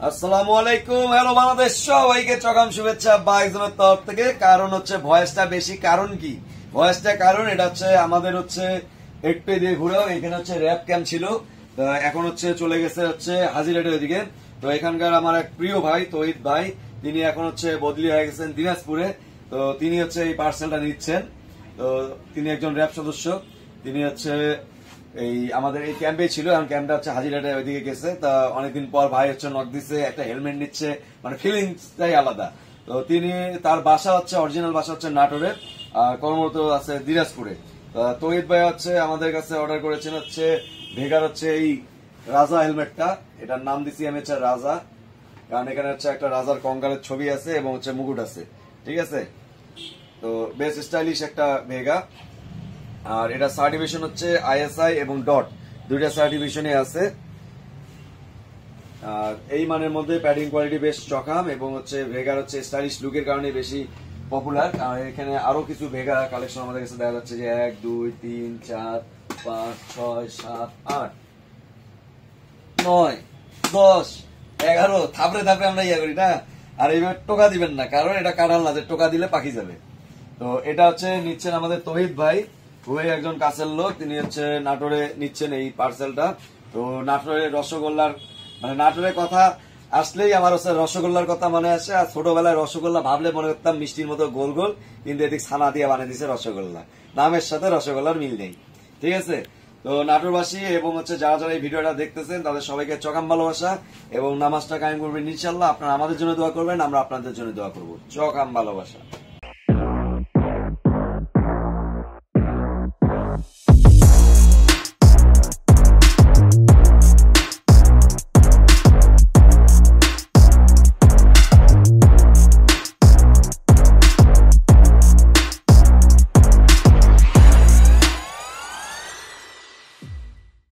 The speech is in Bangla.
আসসালামু আলাইকুম। হ্যালো বাংলাদেশ, সবাইকে চকাম শুভেচ্ছা বাইজনের তরফ থেকে। কারণ হচ্ছে ভয়েসটা বেশি, কারণ কি ভয়েসটা কারণ এটা হচ্ছে আমাদের হচ্ছে একটু দিয়ে ঘুরেও এখানে হচ্ছে র্যাপ ক্যাম্প ছিল, তো এখন হচ্ছে চলে গেছে হচ্ছে হাজিরাটের ওইদিকে। তো এখানকার আমার এক প্রিয় ভাই তহিদ ভাই, তিনি এখন হচ্ছে বদলি হয়ে গেছেন দিনাজপুরে। তো তিনি হচ্ছে এই পার্সেলটা নিচ্ছেন। তো তিনি একজন র্যাপ সদস্য, তিনি হচ্ছে এই আমাদের এই ক্যাম্পে ছিল। এখন ক্যাম্পটা হচ্ছে হাজিরাটে ওইদিকে গেছে। তা অনেকদিন পর ভাই হচ্ছে নক দিচ্ছে, একটা হেলমেট নিচ্ছে, মানে ফিলিংসটাই আলাদা। তো তিনি তার বাসা হচ্ছে অরিজিনাল বাসা হচ্ছে নাটোরে, আর কর্মরত আছে দিনাজপুরে। তহিদ ভাই হচ্ছে আমাদের কাছে অর্ডার করেছেন হচ্ছে ভেগার হচ্ছে এই রাজা হেলমেটটা। এটার নাম দিচ্ছি আমি হচ্ছে রাজা, কারণ এখানে হচ্ছে একটা রাজার কঙ্কালের ছবি আছে এবং হচ্ছে মুকুট আছে, ঠিক আছে। তো বেশ স্টাইলিশ একটা ভেগা। আর এটা সার্টিফিকেশন হচ্ছে আইএসআই এবং ডট, দুইটা সার্টিফিকেশনই আছে। আর এই মানের মধ্যে প্যাডিং কোয়ালিটি বেশ চকাম এবং হচ্ছে ভেগার হচ্ছে স্টাইলিশ লুকের কারণে বেশি পপুলার। আর এখানে আরো কিছু ভেগা কালেকশন আমাদের কাছে দেখা যাচ্ছে যে 1 2 3 4 5 6 7 8 9 10 11 থাপড়ে থাপড়ে আমরা ইয়ে করি না। আর এইবার টোকা দিবেন না, কারণ এটা কাঁঠাল না যে টোকা দিলে পাখি যাবে। তো এটা হচ্ছে নিচ্ছেন আমাদের তহিদ ভাই, খুবই একজন কাছের লোক। তিনি হচ্ছে নাটোরে নিচ্ছেন এই পার্সেলটা। তো নাটোরের রসগোল্লার মানে নাটোরের কথা আসলেই আমার হচ্ছে রসগোল্লার কথা মনে আসে। আর ছোটবেলায় রসগোল্লা ভাবলে মনে করতাম মিষ্টির মতো গোল গোল, কিন্তু এদিক ছানা দিয়ে বানিয়ে দিচ্ছে রসগোল্লা। নামের সাথে রসগোল্লার মিল নেই, ঠিক আছে। তো নাটোরবাসী এবং হচ্ছে যারা যারা এই ভিডিওটা দেখতেছেন তাদের সবাইকে চকাম ভালোবাসা এবং নামাজটা কায়েম করবেন ইনশাল্লাহ। আপনারা আমাদের জন্য দোয়া করবেন, আমরা আপনাদের জন্য দোয়া করবো। চকাম ভালোবাসা।